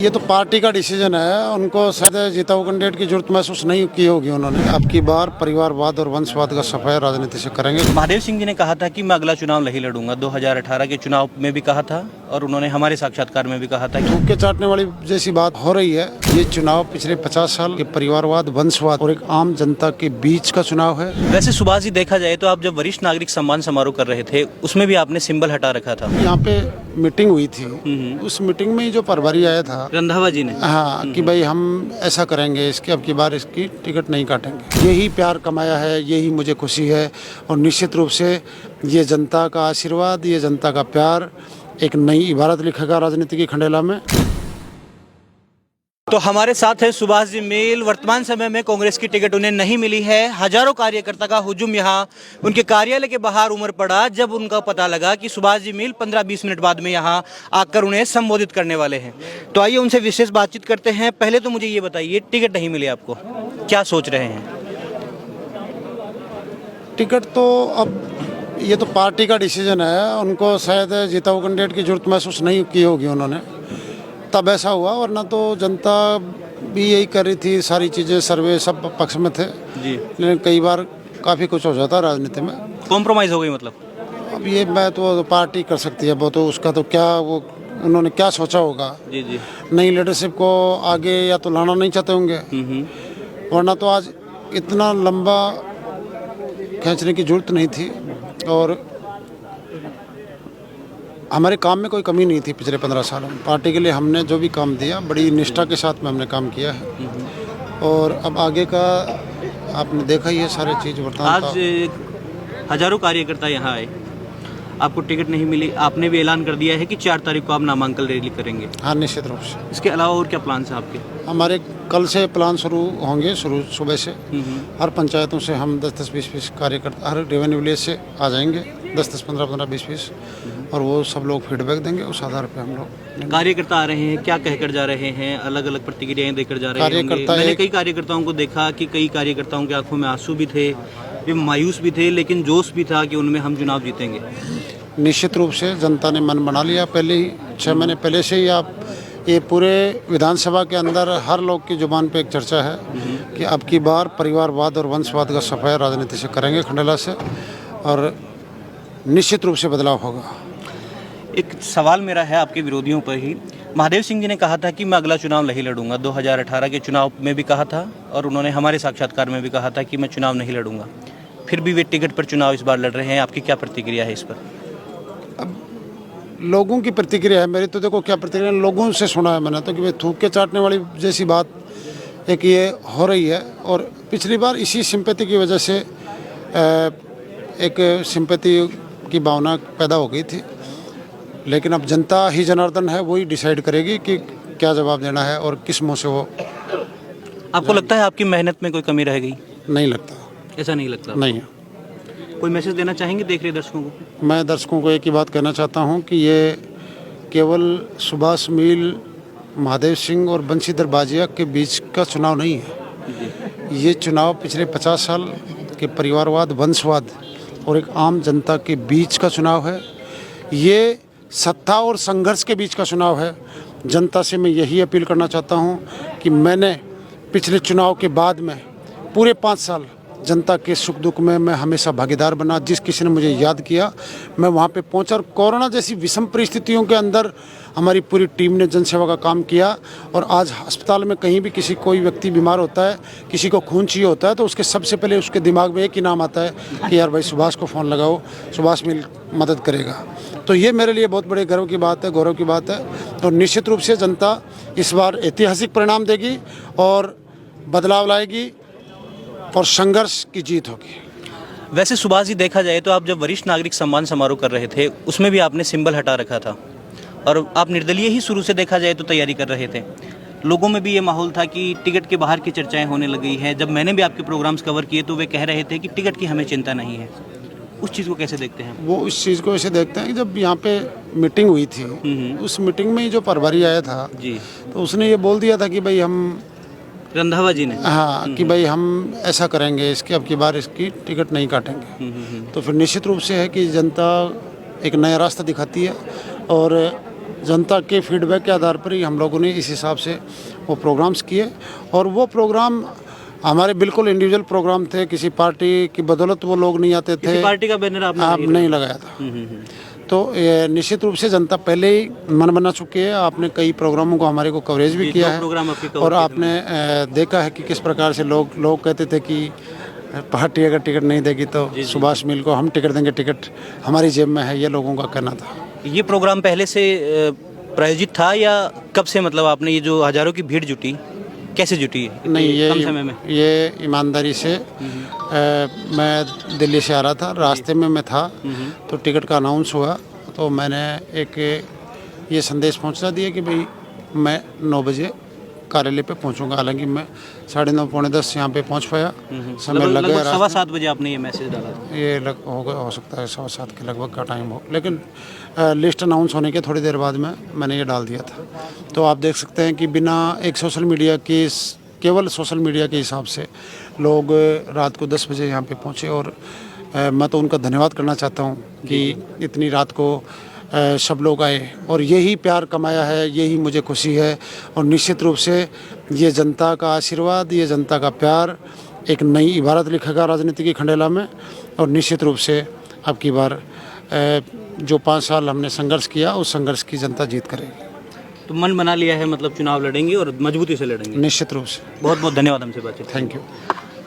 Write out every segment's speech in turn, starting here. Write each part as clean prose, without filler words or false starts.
ये तो पार्टी का डिसीजन है। उनको शायद जिताऊ कैंडिडेट की जरूरत महसूस नहीं की होगी उन्होंने। अब की बार परिवारवाद और वंशवाद का सफाया राजनीति से करेंगे। महादेव सिंह जी ने कहा था कि मैं अगला चुनाव नहीं लड़ूंगा। 2018 के चुनाव में भी कहा था और उन्होंने हमारे साक्षात्कार में भी कहा था। थूक के चाटने वाली जैसी बात हो रही है। ये चुनाव पिछले 50 साल के परिवारवाद, वंशवाद और एक आम जनता के बीच का चुनाव है। वैसे सुभाष जी, देखा जाए तो आप जब वरिष्ठ नागरिक सम्मान समारोह कर रहे थे उसमें भी आपने सिंबल हटा रखा था। यहाँ पे मीटिंग हुई थी, उस मीटिंग में जो प्रभारी आया था रंधावा जी ने, हाँ, कि भाई हम ऐसा करेंगे, इसके अब की बार इसकी टिकट नहीं काटेंगे। यही प्यार कमाया है, यही मुझे खुशी है। और निश्चित रूप से ये जनता का आशीर्वाद, ये जनता का प्यार एक नई इबारत लिखेगा राजनीति की खंडेला में। तो हमारे साथ है सुभाष जी मील। वर्तमान समय में कांग्रेस की टिकट उन्हें नहीं मिली है। हजारों कार्यकर्ता का हुजूम यहाँ उनके कार्यालय के बाहर उमड़ पड़ा जब उनका पता लगा कि सुभाष जी मील 15-20 मिनट बाद में यहाँ आकर उन्हें संबोधित करने वाले हैं। तो आइए उनसे विशेष बातचीत करते हैं। पहले तो मुझे ये बताइए, टिकट नहीं मिली आपको, क्या सोच रहे हैं? टिकट तो अब ये तो पार्टी का डिसीजन है। उनको शायद जिताऊ कैंडिडेट की जरूरत महसूस नहीं की होगी उन्होंने, तब ऐसा हुआ। वरना तो जनता भी यही कर रही थी, सारी चीज़ें सर्वे सब पक्ष में थे जी। लेकिन कई बार काफ़ी कुछ हो जाता राजनीति में। कॉम्प्रोमाइज़ हो गई मतलब? अब ये मैं तो पार्टी कर सकती है, वो तो उसका तो क्या, वो उन्होंने क्या सोचा होगा। जी जी। नई लीडरशिप को आगे या तो लाना नहीं चाहते होंगे, वरना तो आज इतना लंबा खींचने की जरूरत नहीं थी। और हमारे काम में कोई कमी नहीं थी पिछले 15 सालों में। पार्टी के लिए हमने जो भी काम दिया बड़ी निष्ठा के साथ में हमने काम किया है। और अब आगे का आपने देखा ही है सारे चीज़। आज हजारों कार्यकर्ता यहाँ आए, आपको टिकट नहीं मिली। आपने भी ऐलान कर दिया है कि 4 तारीख को आप नामांकन रैली करेंगे। हाँ, निश्चित रूप से। इसके अलावा और क्या प्लान है आपके? हमारे कल से प्लान शुरू होंगे, शुरू सुबह से। हर पंचायतों से हम 10-10, 20-20 कार्यकर्ता, हर रेवेन्यू विलेज से आ जाएंगे, 10-10, 15-15, 20-20, और वो सब लोग फीडबैक देंगे। उस आधार पे हम लोग कार्यकर्ता आ रहे हैं, क्या कहकर जा रहे हैं? अलग अलग प्रतिक्रियाएं देकर जा रहे हैं। मैंने कई कार्यकर्ताओं को देखा कि कई कार्यकर्ताओं की आंखों में आंसू भी थे, वे मायूस भी थे, लेकिन जोश भी था कि उनमें हम चुनाव जीतेंगे। निश्चित रूप से जनता ने मन बना लिया। पहले ही 6 महीने पहले से ही आप ये पूरे विधानसभा के अंदर हर लोग की जुबान पे एक चर्चा है कि अब की बार परिवारवाद और वंशवाद का सफाया राजनीति से करेंगे खंडेला से, और निश्चित रूप से बदलाव होगा। एक सवाल मेरा है आपके विरोधियों पर ही। महादेव सिंह जी ने कहा था कि मैं अगला चुनाव नहीं लड़ूंगा। 2018 के चुनाव में भी कहा था और उन्होंने हमारे साक्षात्कार में भी कहा था कि मैं चुनाव नहीं लड़ूंगा। फिर भी वे टिकट पर चुनाव इस बार लड़ रहे हैं। आपकी क्या प्रतिक्रिया है इस पर? अब लोगों की प्रतिक्रिया है, मेरी तो देखो क्या प्रतिक्रिया, लोगों से सुना है मैंने तो कि भाई थूक के चाटने वाली जैसी बात एक ये हो रही है। और पिछली बार इसी सिंपैथी की वजह से एक सिंपैथी की भावना पैदा हो गई थी। लेकिन अब जनता ही जनार्दन है, वही डिसाइड करेगी कि क्या जवाब देना है और किस मुँह से वो। आपको लगता है आपकी मेहनत में कोई कमी रह गई? नहीं लगता। ऐसा नहीं लगता? नहीं। कोई मैसेज देना चाहेंगे देख रहे दर्शकों को? मैं दर्शकों को एक ही बात कहना चाहता हूं कि ये केवल सुभाष मील, महादेव सिंह और बंशीधर बाजिया के बीच का चुनाव नहीं है। ये चुनाव पिछले 50 साल के परिवारवाद, वंशवाद और एक आम जनता के बीच का चुनाव है। ये सत्ता और संघर्ष के बीच का चुनाव है। जनता से मैं यही अपील करना चाहता हूं कि मैंने पिछले चुनाव के बाद में पूरे 5 साल जनता के सुख दुख में मैं हमेशा भागीदार बना। जिस किसी ने मुझे याद किया मैं वहाँ पे पहुँचा। और कोरोना जैसी विषम परिस्थितियों के अंदर हमारी पूरी टीम ने जनसेवा का काम किया। और आज अस्पताल में कहीं भी कोई व्यक्ति बीमार होता है, किसी को खून चाहिए होता है, तो उसके सबसे पहले उसके दिमाग में एक ही नाम आता है कि यार भाई सुभाष को फ़ोन लगाओ, सुभाष मिल मदद करेगा। तो ये मेरे लिए बहुत बड़े गर्व की बात है, गौरव की बात है। तो निश्चित रूप से जनता इस बार ऐतिहासिक परिणाम देगी और बदलाव लाएगी और संघर्ष की जीत होगी। वैसे सुभाष जी, देखा जाए तो आप जब वरिष्ठ नागरिक सम्मान समारोह कर रहे थे उसमें भी आपने सिंबल हटा रखा था और आप निर्दलीय ही शुरू से देखा जाए तो तैयारी कर रहे थे। लोगों में भी ये माहौल था कि टिकट के बाहर की चर्चाएं होने लगी हैं। जब मैंने भी आपके प्रोग्राम्स कवर किए तो वे कह रहे थे कि टिकट की हमें चिंता नहीं है। उस चीज़ को कैसे देखते हैं? वो इस चीज़ को ऐसे देखते हैं कि जब यहाँ पे मीटिंग हुई थी, उस मीटिंग में जो प्रभारी आया था जी, तो उसने ये बोल दिया था कि भाई हम, रंधावा जी ने, हाँ, कि भाई हम ऐसा करेंगे, इसके अब की बार इसकी टिकट नहीं काटेंगे। तो फिर निश्चित रूप से है कि जनता एक नया रास्ता दिखाती है। और जनता के फीडबैक के आधार पर ही हम लोगों ने इस हिसाब से वो प्रोग्राम्स किए। और वो प्रोग्राम हमारे बिल्कुल इंडिविजुअल प्रोग्राम थे, किसी पार्टी की बदौलत वो लोग नहीं आते थे। किसी पार्टी का बैनर आप आपने नहीं लगाया था। तो ये निश्चित रूप से जनता पहले ही मन बना चुकी है। आपने कई प्रोग्रामों को हमारे को कवरेज भी किया है प्रोग्राम आपके cover और किए आपने देखा है कि किस प्रकार से लोग कहते थे कि पार्टी अगर टिकट नहीं देगी तो सुभाष मिल को हम टिकट देंगे, टिकट हमारी जेब में है, ये लोगों का कहना था। ये प्रोग्राम पहले से प्रायोजित था या कब से, मतलब आपने ये जो हजारों की भीड़ जुटी कैसे जुटी है इतने नहीं, कम समय में? ये ईमानदारी से मैं दिल्ली से आ रहा था, रास्ते में मैं था तो टिकट का अनाउंस हुआ तो मैंने एक ये संदेश पहुंचा दिया कि भाई मैं 9 बजे कार्यालय पे पहुंचूंगा। हालांकि मैं 9:30 पौने 10 यहाँ पे पहुंच पाया, समय लग गया। 7:15 बजे आपने ये मैसेज डाला था। ये हो सकता है 7:15 के लगभग का टाइम हो, लेकिन लिस्ट अनाउंस होने के थोड़ी देर बाद में मैंने ये डाल दिया था। तो आप देख सकते हैं कि बिना एक सोशल मीडिया की, केवल सोशल मीडिया के हिसाब से लोग रात को 10 बजे यहाँ पे पहुँचे। और मैं तो उनका धन्यवाद करना चाहता हूँ कि इतनी रात को सब लोग आए और यही प्यार कमाया है, यही मुझे खुशी है। और निश्चित रूप से ये जनता का आशीर्वाद, ये जनता का प्यार एक नई इबारत लिखेगा राजनीति की खंडेला में। और निश्चित रूप से अब की बार जो 5 साल हमने संघर्ष किया, उस संघर्ष की जनता जीत करेगी। तो मन बना लिया है, मतलब चुनाव लड़ेंगे और मजबूती से लड़ेंगे? निश्चित रूप से। बहुत बहुत धन्यवाद हमसे बातचीत। Thank you.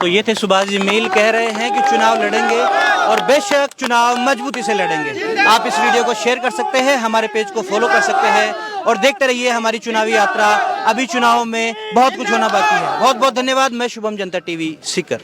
तो ये थे सुभाष जी मील, कह रहे हैं कि चुनाव लड़ेंगे और बेशक चुनाव मजबूती से लड़ेंगे। आप इस वीडियो को शेयर कर सकते हैं, हमारे पेज को फॉलो कर सकते हैं और देखते रहिए हमारी चुनावी यात्रा। अभी चुनाव में बहुत कुछ होना बाकी है। बहुत बहुत धन्यवाद। मैं शुभम, जनता टीवी, सीकर।